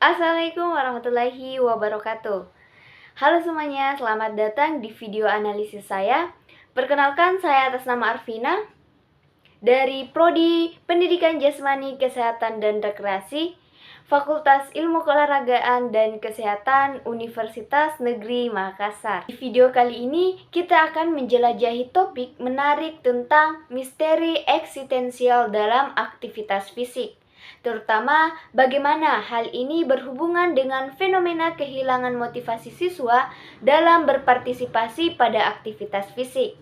Assalamualaikum warahmatullahi wabarakatuh. Halo semuanya, selamat datang di video analisis saya. Perkenalkan, saya atas nama Arvina dari Prodi Pendidikan Jasmani, Kesehatan dan Rekreasi, Fakultas Ilmu Keolahragaan dan Kesehatan Universitas Negeri Makassar. Di video kali ini kita akan menjelajahi topik menarik tentang misteri eksistensial dalam aktivitas fisik, terutama bagaimana hal ini berhubungan dengan fenomena kehilangan motivasi siswa dalam berpartisipasi pada aktivitas fisik.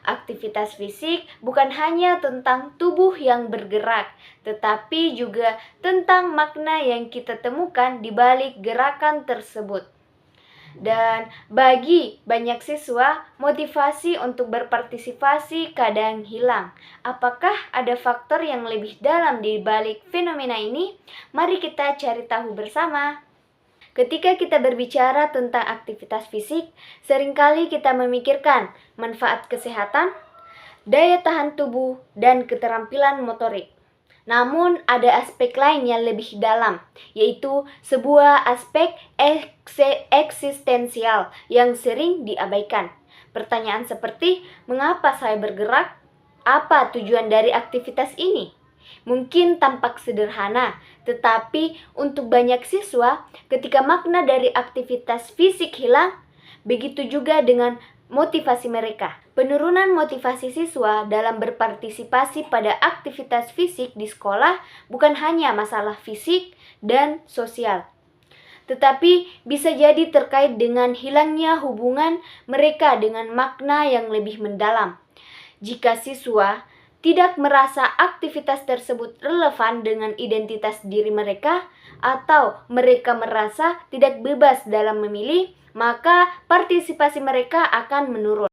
Aktivitas fisik bukan hanya tentang tubuh yang bergerak, tetapi juga tentang makna yang kita temukan di balik gerakan tersebut. Dan bagi banyak siswa, motivasi untuk berpartisipasi kadang hilang. Apakah ada faktor yang lebih dalam di balik fenomena ini? Mari kita cari tahu bersama. Ketika kita berbicara tentang aktivitas fisik, seringkali kita memikirkan manfaat kesehatan, daya tahan tubuh, dan keterampilan motorik. Namun ada aspek lain yang lebih dalam, yaitu sebuah aspek eksistensial yang sering diabaikan. Pertanyaan seperti, mengapa saya bergerak? Apa tujuan dari aktivitas ini? Mungkin tampak sederhana, tetapi untuk banyak siswa, ketika makna dari aktivitas fisik hilang, begitu juga dengan motivasi mereka. Penurunan motivasi siswa dalam berpartisipasi pada aktivitas fisik di sekolah bukan hanya masalah fisik dan sosial, tetapi bisa jadi terkait dengan hilangnya hubungan mereka dengan makna yang lebih mendalam. Jika siswa tidak merasa aktivitas tersebut relevan dengan identitas diri mereka, atau mereka merasa tidak bebas dalam memilih, maka partisipasi mereka akan menurun.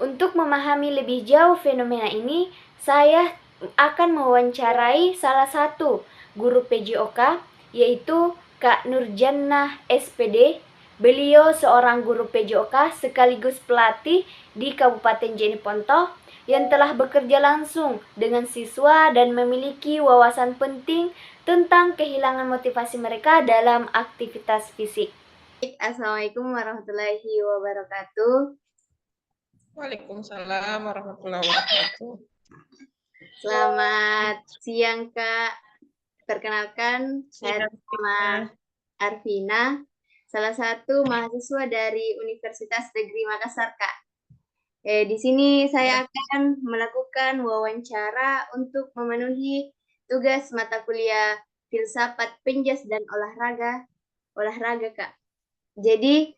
Untuk memahami lebih jauh fenomena ini, saya akan mewawancarai salah satu guru PJOK, yaitu Kak Nurjannah SPD. Beliau seorang guru PJOK sekaligus pelatih di Kabupaten Jeneponto yang telah bekerja langsung dengan siswa dan memiliki wawasan penting tentang kehilangan motivasi mereka dalam aktivitas fisik. Assalamualaikum warahmatullahi wabarakatuh. Waalaikumsalam warahmatullahi wabarakatuh. Selamat siang, Kak. Perkenalkan, saya nama Arvina, salah satu mahasiswa dari Universitas Negeri Makassar, Kak. Di sini saya akan melakukan wawancara untuk memenuhi tugas mata kuliah Filsafat Penjas dan Olahraga, Kak. Jadi,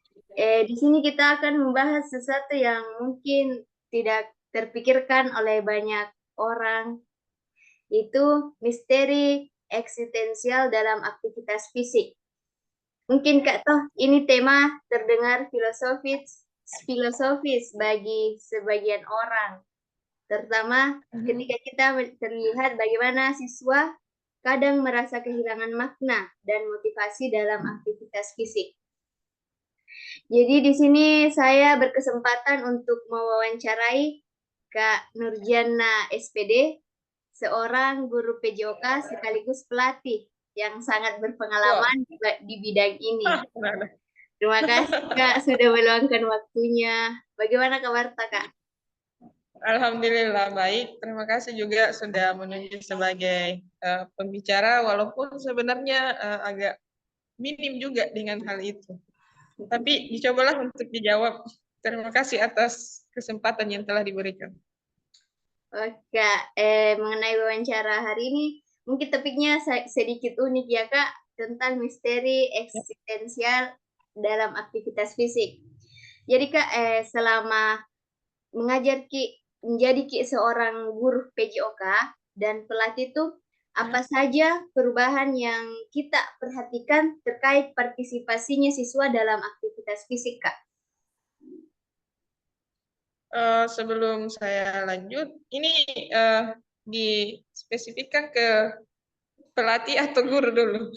di sini kita akan membahas sesuatu yang mungkin tidak terpikirkan oleh banyak orang, itu misteri eksistensial dalam aktivitas fisik. Mungkin Kak Toh, ini tema terdengar filosofis bagi sebagian orang, terutama ketika kita terlihat bagaimana siswa kadang merasa kehilangan makna dan motivasi dalam aktivitas fisik. Jadi di sini saya berkesempatan untuk mewawancarai Kak Nurjannah SPD, seorang guru PJOK sekaligus pelatih yang sangat berpengalaman di bidang ini. Terima kasih Kak sudah meluangkan waktunya. Bagaimana kabar Kak? Alhamdulillah baik. Terima kasih juga sudah menunjuk sebagai pembicara, walaupun sebenarnya agak minim juga dengan hal itu. Tapi dicobalah untuk dijawab. Terima kasih atas kesempatan yang telah diberikan. Oke, mengenai wawancara hari ini, mungkin topiknya sedikit unik ya Kak, tentang misteri eksistensial dalam aktivitas fisik. Jadi Kak, selama mengajar menjadi seorang guru PJOK dan pelatih itu, apa saja perubahan yang kita perhatikan terkait partisipasinya siswa dalam aktivitas fisik, Kak? Sebelum saya lanjut, ini dispesifikkan ke pelatih atau guru dulu?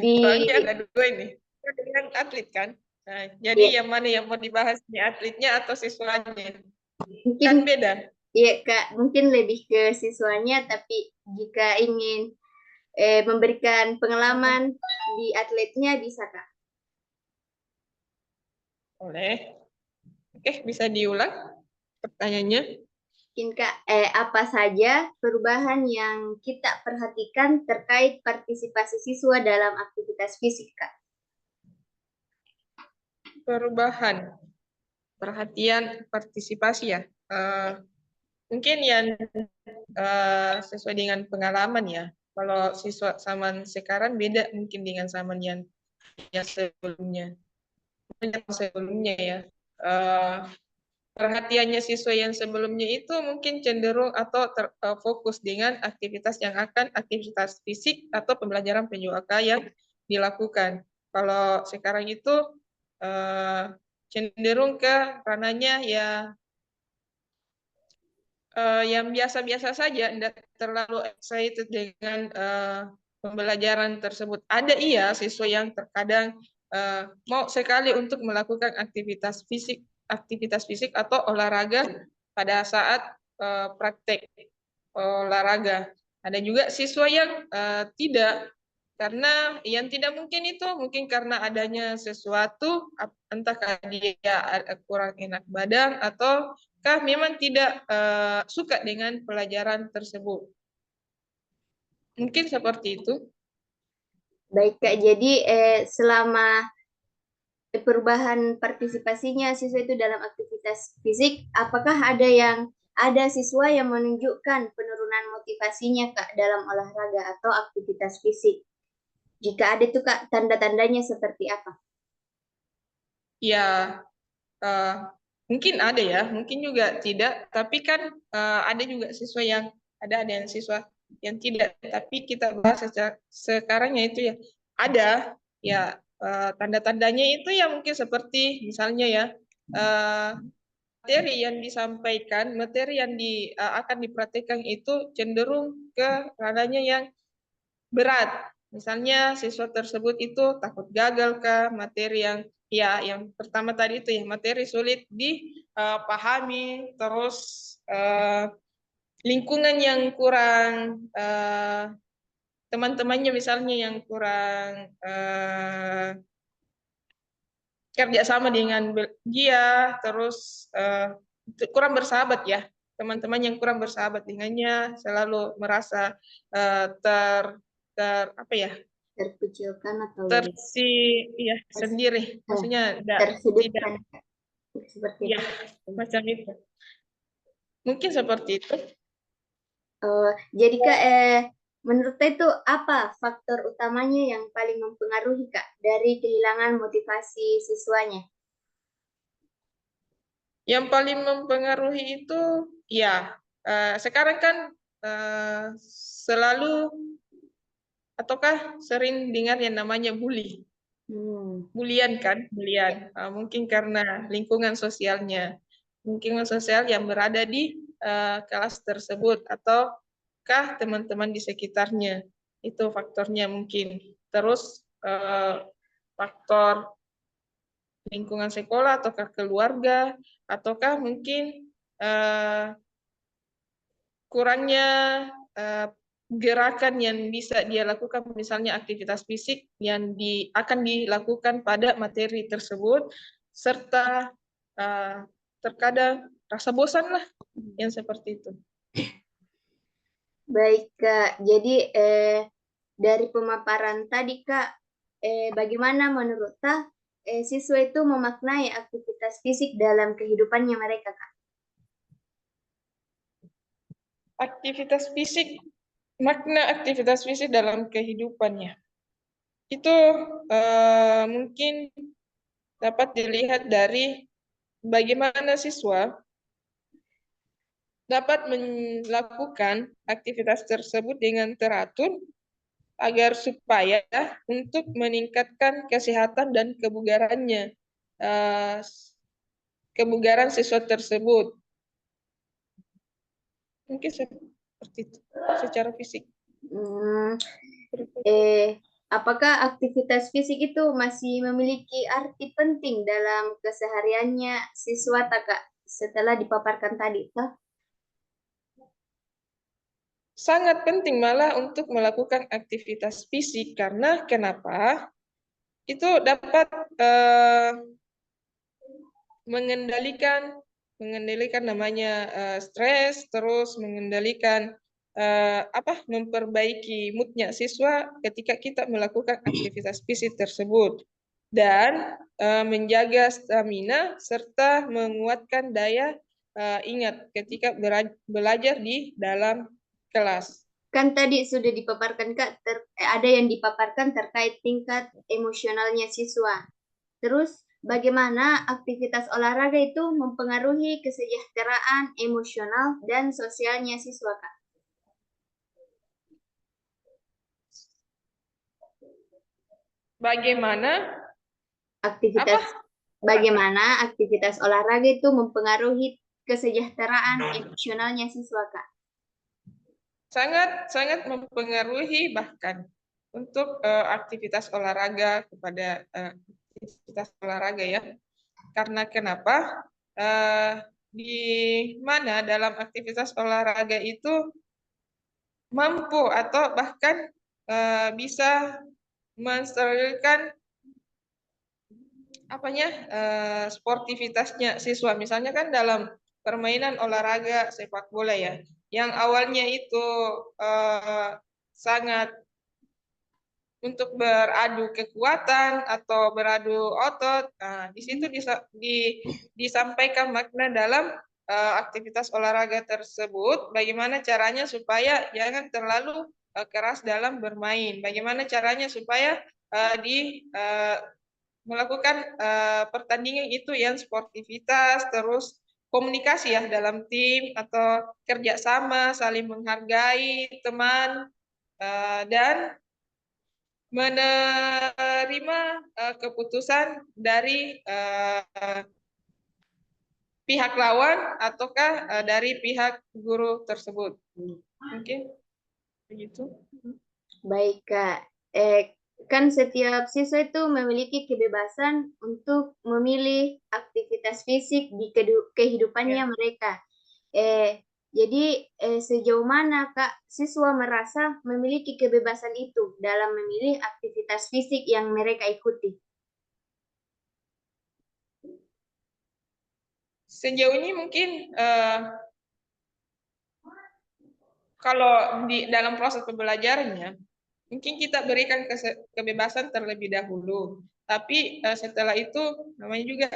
Soalnya ada dua ini. Dengan atlet kan? Nah, jadi yang mana yang mau dibahas, nih, atletnya atau siswanya? Mungkin, kan beda. Iya Kak, mungkin lebih ke siswanya, tapi jika ingin memberikan pengalaman di atletnya, bisa Kak? Boleh. Oke, bisa diulang pertanyaannya? Mungkin Kak, apa saja perubahan yang kita perhatikan terkait partisipasi siswa dalam aktivitas fisik, Kak? Perubahan, perhatian, partisipasi ya. Mungkin yang sesuai dengan pengalaman ya. Kalau siswa zaman sekarang beda mungkin dengan zaman yang sebelumnya. Yang sebelumnya ya. Eh, Perhatiannya siswa yang sebelumnya itu mungkin cenderung atau fokus dengan aktivitas fisik atau pembelajaran PJOK yang dilakukan. Kalau sekarang itu eh, cenderung ke ranahnya ya yang biasa-biasa saja, tidak terlalu excited dengan pembelajaran tersebut. Ada iya siswa yang terkadang mau sekali untuk melakukan aktivitas fisik atau olahraga pada saat praktek olahraga. Ada juga siswa yang tidak, karena yang tidak mungkin itu mungkin karena adanya sesuatu, entah dia kurang enak badan ataukah memang tidak suka dengan pelajaran tersebut. Mungkin seperti itu. Baik Kak, jadi selama perubahan partisipasinya siswa itu dalam aktivitas fisik, apakah ada siswa yang menunjukkan penurunan motivasinya Kak dalam olahraga atau aktivitas fisik? Jika ada tuh Kak, tanda-tandanya seperti apa? Ya, eh, mungkin ada ya, mungkin juga tidak. Tapi kan ada juga siswa yang ada yang siswa yang tidak. Tapi kita bahas sekarang ya itu ya ada ya tanda-tandanya itu ya mungkin seperti misalnya ya eh, materi yang akan dipraktikkan itu cenderung ke ranahnya yang berat. Misalnya siswa tersebut itu takut gagal ke materi yang ya yang pertama tadi itu ya materi sulit dipahami, terus lingkungan yang kurang teman-temannya misalnya yang kurang kerjasama dengan dia, terus kurang bersahabat ya, teman-teman yang kurang bersahabat dengannya selalu merasa ter ter apa ya Terkucilkan atau tersi ya sendiri, maksudnya tidak tersudutkan seperti ya itu. macam itu, mungkin seperti itu. Jadi Kak, menurut Kak itu apa faktor utamanya yang paling mempengaruhi Kak dari kehilangan motivasi siswanya? Yang paling mempengaruhi itu ya sekarang kan selalu ataukah sering dengar yang namanya bully. Bulian kan, bulian. Mungkin karena lingkungan sosialnya, lingkungan sosial yang berada di kelas tersebut, ataukah teman-teman di sekitarnya. Itu faktornya mungkin. Terus faktor lingkungan sekolah, ataukah keluarga, ataukah mungkin kurangnya uh, gerakan yang bisa dia lakukan, misalnya aktivitas fisik yang akan dilakukan pada materi tersebut, serta terkadang rasa bosan lah, yang seperti itu. Baik Kak, jadi dari pemaparan tadi Kak, bagaimana menurut Kak siswa itu memaknai aktivitas fisik dalam kehidupannya mereka Kak? Makna aktivitas fisik dalam kehidupannya itu mungkin dapat dilihat dari bagaimana siswa dapat melakukan aktivitas tersebut dengan teratur agar supaya untuk meningkatkan kesehatan dan kebugarannya, kebugaran siswa tersebut. Mungkin seperti itu secara fisik. Apakah aktivitas fisik itu masih memiliki arti penting dalam kesehariannya siswa Kak setelah dipaparkan tadi Kak? sangat penting malah untuk melakukan aktivitas fisik. Karena kenapa? Itu dapat mengendalikan namanya stres, terus mengendalikan memperbaiki moodnya siswa ketika kita melakukan aktivitas fisik tersebut, dan menjaga stamina serta menguatkan daya ingat ketika belajar di dalam kelas. Kan tadi sudah dipaparkan Kak, ada yang dipaparkan terkait tingkat emosionalnya siswa. Terus bagaimana aktivitas olahraga itu mempengaruhi kesejahteraan emosional dan sosialnya siswa Kak? Bagaimana Bagaimana aktivitas olahraga itu mempengaruhi kesejahteraan emosionalnya siswa Kak? sangat mempengaruhi, bahkan untuk aktivitas olahraga kepada aktivitas olahraga ya. Karena kenapa? Di mana dalam aktivitas olahraga itu mampu atau bahkan bisa mensterilkan sportivitasnya siswa. Misalnya kan dalam permainan olahraga sepak bola ya, yang awalnya itu sangat untuk beradu kekuatan atau beradu otot. Nah, di situ disampaikan makna dalam aktivitas olahraga tersebut, bagaimana caranya supaya jangan terlalu keras dalam bermain, bagaimana caranya supaya melakukan pertandingan itu yang sportivitas, terus komunikasi ya dalam tim atau kerjasama, saling menghargai teman, dan menerima keputusan dari pihak lawan ataukah dari pihak guru tersebut. Mungkin begitu. Baik Kak, kan setiap siswa itu memiliki kebebasan untuk memilih aktivitas fisik di kehidupannya mereka. Jadi sejauh mana Kak siswa merasa memiliki kebebasan itu dalam memilih aktivitas fisik yang mereka ikuti? Sejauh ini mungkin kalau di dalam proses pembelajarannya, mungkin kita berikan kebebasan terlebih dahulu. Tapi setelah itu namanya juga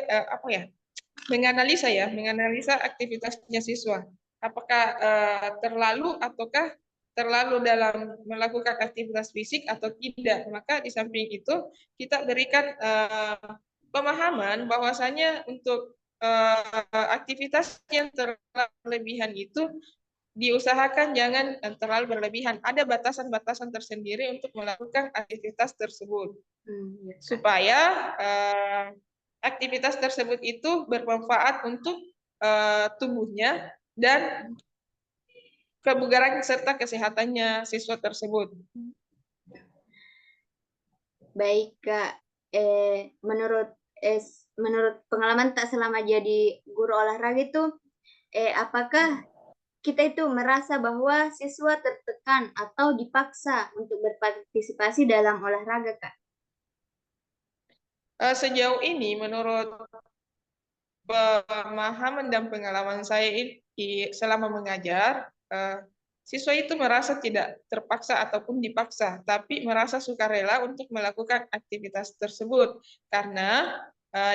menganalisa aktivitasnya siswa. Apakah terlalu ataukah terlalu dalam melakukan aktivitas fisik atau tidak. Maka di samping itu kita berikan pemahaman bahwasanya untuk aktivitas yang terlebihan itu diusahakan jangan terlalu berlebihan. Ada batasan-batasan tersendiri untuk melakukan aktivitas tersebut. Supaya aktivitas tersebut itu bermanfaat untuk tubuhnya dan kebugaran serta kesehatannya siswa tersebut. Baik Kak, menurut pengalaman tak selama jadi guru olahraga itu, apakah kita itu merasa bahwa siswa tertekan atau dipaksa untuk berpartisipasi dalam olahraga Kak? Sejauh ini menurut pemahaman dan pengalaman saya selama mengajar, siswa itu merasa tidak terpaksa ataupun dipaksa, tapi merasa sukarela untuk melakukan aktivitas tersebut. Karena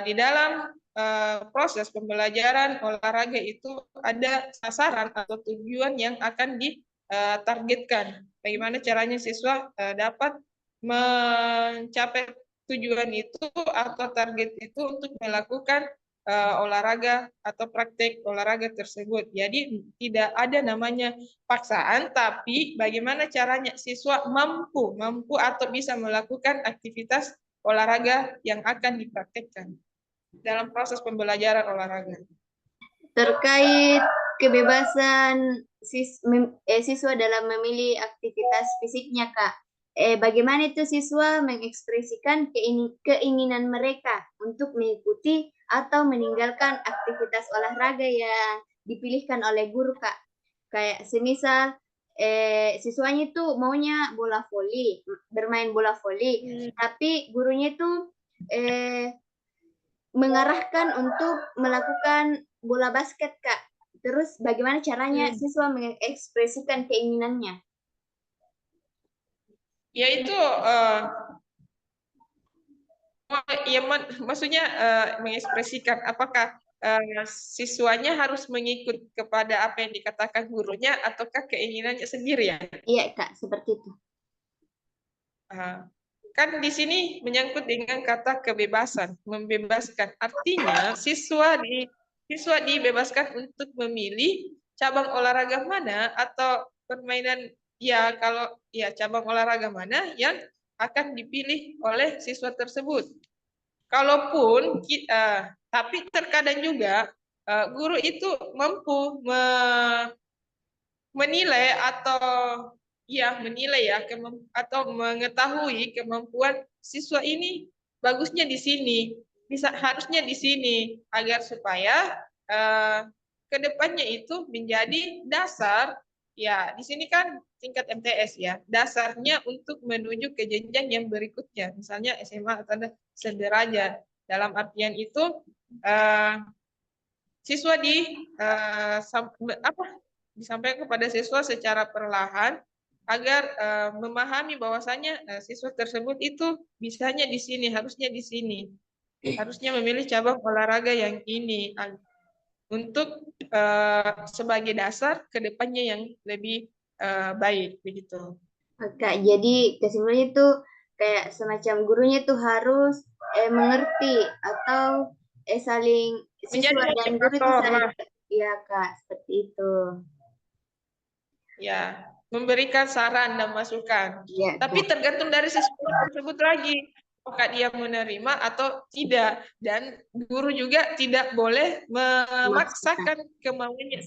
di dalam proses pembelajaran olahraga itu ada sasaran atau tujuan yang akan ditargetkan. Bagaimana caranya siswa dapat mencapai tujuan itu atau target itu untuk melakukan olahraga atau praktek olahraga tersebut. Jadi tidak ada namanya paksaan, tapi bagaimana caranya siswa mampu atau bisa melakukan aktivitas olahraga yang akan dipraktekkan dalam proses pembelajaran olahraga. Terkait kebebasan siswa dalam memilih aktivitas fisiknya Kak, bagaimana itu siswa mengekspresikan keinginan mereka untuk mengikuti atau meninggalkan aktivitas olahraga yang dipilihkan oleh guru Kak? Kayak semisal siswanya itu maunya bola voli, bermain bola voli, tapi gurunya itu mengarahkan untuk melakukan bola basket, Kak. Terus bagaimana caranya siswa mengekspresikan keinginannya? Yaitu ya maksudnya mengekspresikan apakah siswanya harus mengikut kepada apa yang dikatakan gurunya ataukah keinginannya sendiri ya? Iya, Kak, seperti itu. Kan di sini menyangkut dengan kata kebebasan, membebaskan. Artinya siswa dibebaskan untuk memilih cabang olahraga mana atau permainan, ya kalau ya cabang olahraga mana yang akan dipilih oleh siswa tersebut. Kalaupun tapi terkadang juga guru itu mampu menilai atau atau mengetahui kemampuan siswa ini bagusnya di sini, harusnya di sini agar supaya kedepannya itu menjadi dasar, ya di sini kan tingkat MTS ya, dasarnya untuk menuju ke jenjang yang berikutnya, misalnya SMA atau sederajat. Dalam artian itu siswa disampaikan kepada siswa secara perlahan agar memahami bahwasanya siswa tersebut itu bisanya di sini, harusnya di sini, harusnya memilih cabang olahraga yang ini untuk sebagai dasar ke depannya yang lebih baik begitu. Kak, jadi kesimpulannya itu kayak semacam gurunya tuh harus mengerti atau saling Menjadi siswa dan guru itu motivator saling, lah. ya Kak, seperti itu. Ya, memberikan saran dan masukan. Ya, Tapi Kak. tergantung dari siswa tersebut lagi, apakah dia menerima atau tidak. Dan guru juga tidak boleh memaksakan kemauannya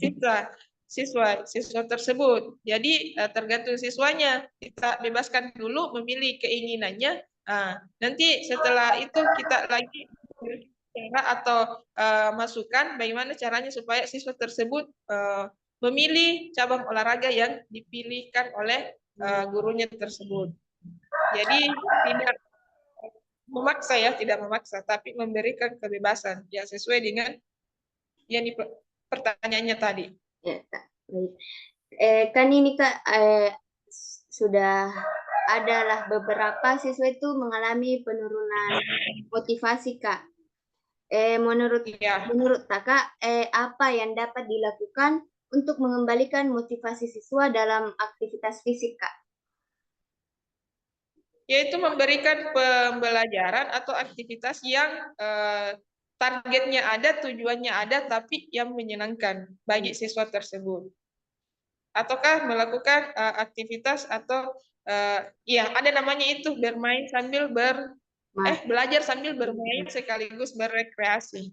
siswa tersebut. Jadi tergantung siswanya. Kita bebaskan dulu memilih keinginannya. Nanti setelah itu kita lagi cara atau masukan bagaimana caranya supaya siswa tersebut memilih cabang olahraga yang dipilihkan oleh gurunya tersebut. Jadi tidak memaksa ya, tidak memaksa, tapi memberikan kebebasan yang sesuai dengan yang pertanyaannya tadi. Ya, Kak. Baik. Kan ini Kak sudah adalah beberapa siswa itu mengalami penurunan motivasi, Kak. Menurut Ya. Kakak, apa yang dapat dilakukan untuk mengembalikan motivasi siswa dalam aktivitas fisik, Kak? Yaitu memberikan pembelajaran atau aktivitas yang targetnya ada, tujuannya ada, tapi yang menyenangkan bagi siswa tersebut. Ataukah melakukan aktivitas atau ya ada namanya itu bermain sambil belajar sambil bermain sekaligus berrekreasi.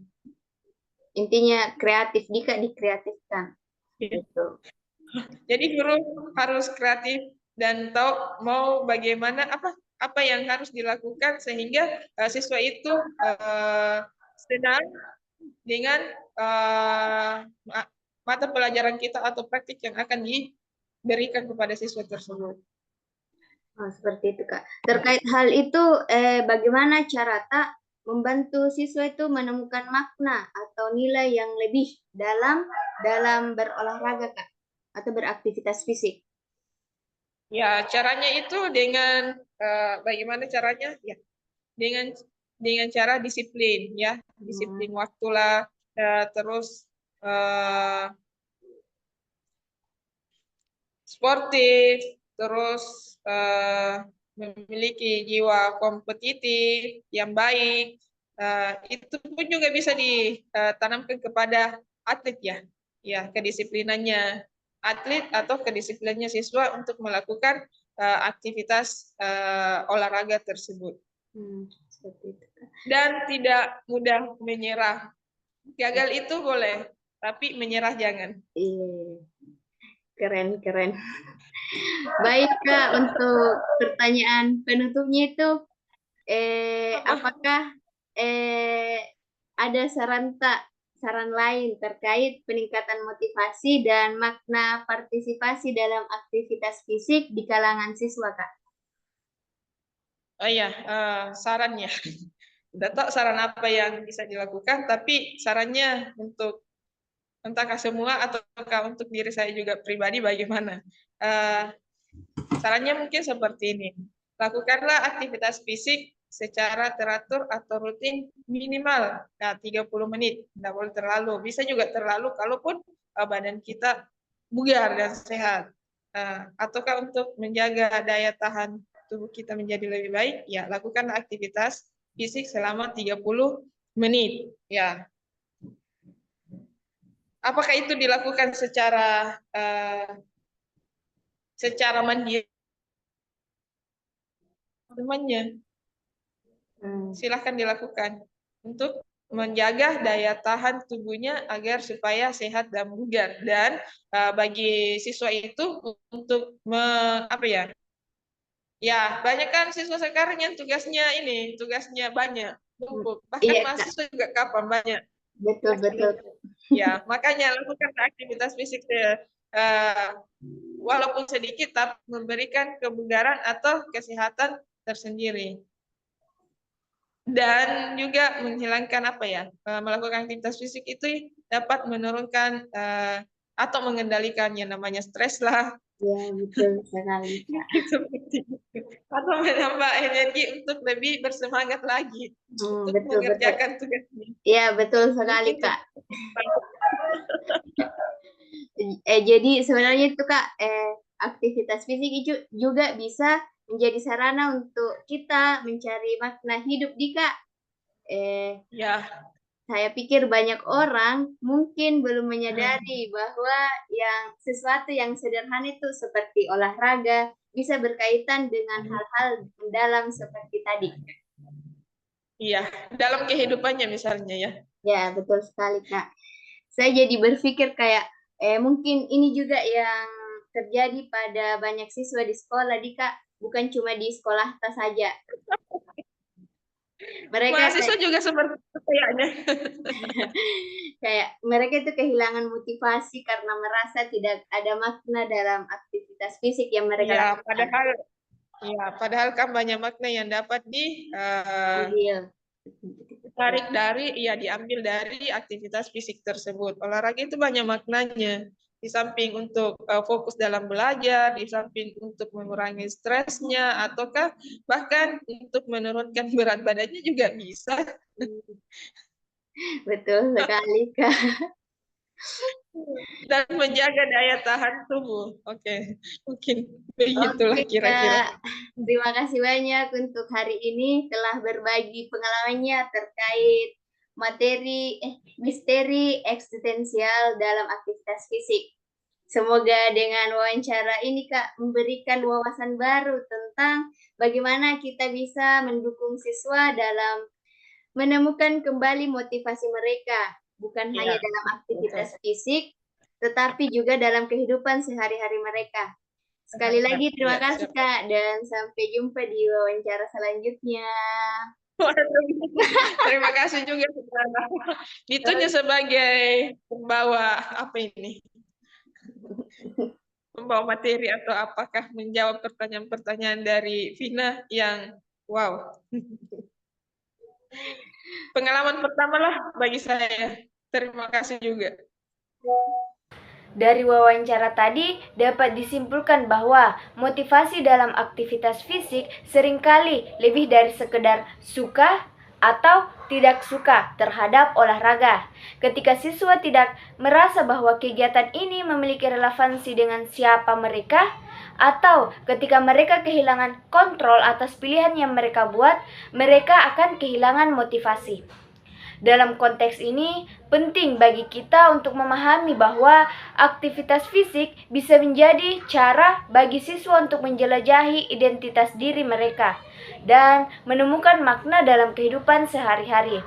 Intinya kreatif, dikreatifkan. Gitu. Jadi guru harus kreatif dan tahu mau bagaimana apa yang harus dilakukan sehingga siswa itu senang dengan mata pelajaran kita atau praktik yang akan diberikan kepada siswa tersebut. Oh, seperti itu, Kak. Terkait hal itu, bagaimana cara Tak membantu siswa itu menemukan makna atau nilai yang lebih dalam berolahraga, Kak, atau beraktivitas fisik? Ya, caranya itu dengan bagaimana caranya? Ya, dengan cara disiplin, ya, disiplin waktulah, terus sportif, terus memiliki jiwa kompetitif yang baik, itu pun juga bisa ditanamkan kepada atlet ya kedisiplinannya atlet atau kedisiplinannya siswa untuk melakukan aktivitas olahraga tersebut. Dan tidak mudah menyerah. Gagal itu boleh, tapi menyerah jangan. Keren. Baik, Kak, untuk pertanyaan penutupnya itu, apakah ada saran Tak saran lain terkait peningkatan motivasi dan makna partisipasi dalam aktivitas fisik di kalangan siswa, Kak? Oh iya, sarannya. Udah tahu saran apa yang bisa dilakukan, tapi sarannya untuk entahkah semua ataukah untuk diri saya juga pribadi bagaimana? Sarannya mungkin seperti ini. Lakukanlah aktivitas fisik secara teratur atau rutin minimal 30 menit. Tidak boleh terlalu. Bisa juga terlalu kalaupun badan kita bugar dan sehat. Ataukah untuk menjaga daya tahan tubuh kita menjadi lebih baik, ya lakukan aktivitas fisik selama 30 menit. Ya. Apakah itu dilakukan secara mandiri temannya? Silahkan dilakukan untuk menjaga daya tahan tubuhnya agar supaya sehat dan bugar. Dan bagi siswa itu untuk apa ya? Ya, banyak kan siswa sekarang yang tugasnya banyak, numpuk. Bahkan Iya, Kak. mahasiswa juga kapan banyak. Betul, betul. Ya, makanya lakukan aktivitas fisik walaupun sedikit tapi memberikan kebugaran atau kesehatan tersendiri. Dan juga menghilangkan melakukan aktivitas fisik itu dapat menurunkan atau mengendalikan yang namanya stres lah. Ya, betul sekali, Kak. Seperti itu. Atau menambah energi untuk lebih bersemangat lagi untuk Betul, betul. mengerjakan tugasnya. Iya, betul sekali, Mungkin Kak. Jadi sebenarnya itu, Kak, aktivitas fisik itu juga bisa menjadi sarana untuk kita mencari makna hidup di, Kak. Ya, Saya pikir banyak orang mungkin belum menyadari bahwa sesuatu yang sederhana itu seperti olahraga bisa berkaitan dengan hal-hal mendalam seperti tadi. iya, dalam kehidupannya misalnya ya. Ya, betul sekali, Kak. Saya jadi berpikir kayak mungkin ini juga yang terjadi pada banyak siswa di sekolah, Kak. Bukan cuma di sekolah atas saja. Mereka Mahasiswa juga seperti itu kayaknya. kayak mereka itu kehilangan motivasi karena merasa tidak ada makna dalam aktivitas fisik yang mereka Ya, lakukan. padahal kan banyak makna yang dapat diambil dari aktivitas fisik tersebut. Olahraga itu banyak maknanya. Di samping untuk fokus dalam belajar, di samping untuk mengurangi stresnya, ataukah bahkan untuk menurunkan berat badannya juga bisa. Betul sekali, Kak. Dan menjaga daya tahan tubuh. Oke, mungkin begitulah Oke, kira-kira. Kak. Terima kasih banyak untuk hari ini telah berbagi pengalamannya terkait misteri eksistensial dalam aktivitas fisik. Semoga dengan wawancara ini, Kak, memberikan wawasan baru tentang bagaimana kita bisa mendukung siswa dalam menemukan kembali motivasi mereka, bukan hanya Ya, dalam aktivitas fisik, tetapi juga dalam kehidupan sehari-hari mereka. Sekali lagi terima ya, kasih, Kak, dan sampai jumpa di wawancara selanjutnya. Terima kasih juga sudah ditunjuk sebagai pembawa pembawa materi atau apakah menjawab pertanyaan-pertanyaan dari Vina yang wow. Pengalaman pertama lah bagi saya. Terima kasih juga. Dari wawancara tadi dapat disimpulkan bahwa motivasi dalam aktivitas fisik seringkali lebih dari sekedar suka atau tidak suka terhadap olahraga. Ketika siswa tidak merasa bahwa kegiatan ini memiliki relevansi dengan siapa mereka, atau ketika mereka kehilangan kontrol atas pilihan yang mereka buat, mereka akan kehilangan motivasi. Dalam konteks ini, penting bagi kita untuk memahami bahwa aktivitas fisik bisa menjadi cara bagi siswa untuk menjelajahi identitas diri mereka dan menemukan makna dalam kehidupan sehari-hari.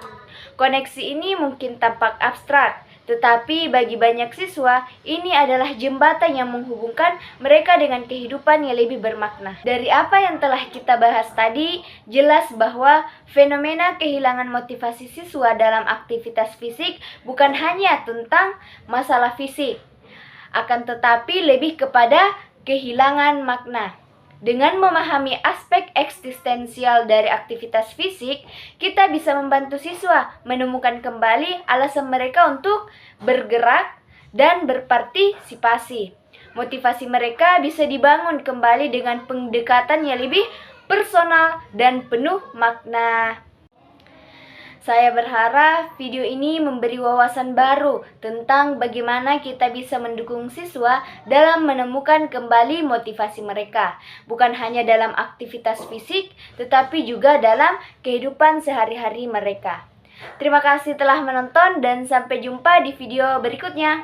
Koneksi ini mungkin tampak abstrak, Tetapi bagi banyak siswa, ini adalah jembatan yang menghubungkan mereka dengan kehidupan yang lebih bermakna. Dari apa yang telah kita bahas tadi, jelas bahwa fenomena kehilangan motivasi siswa dalam aktivitas fisik bukan hanya tentang masalah fisik, akan tetapi lebih kepada kehilangan makna. Dengan memahami aspek eksistensial dari aktivitas fisik, kita bisa membantu siswa menemukan kembali alasan mereka untuk bergerak dan berpartisipasi. Motivasi mereka bisa dibangun kembali dengan pendekatan yang lebih personal dan penuh makna. Saya berharap video ini memberi wawasan baru tentang bagaimana kita bisa mendukung siswa dalam menemukan kembali motivasi mereka, bukan hanya dalam aktivitas fisik, tetapi juga dalam kehidupan sehari-hari mereka. Terima kasih telah menonton dan sampai jumpa di video berikutnya.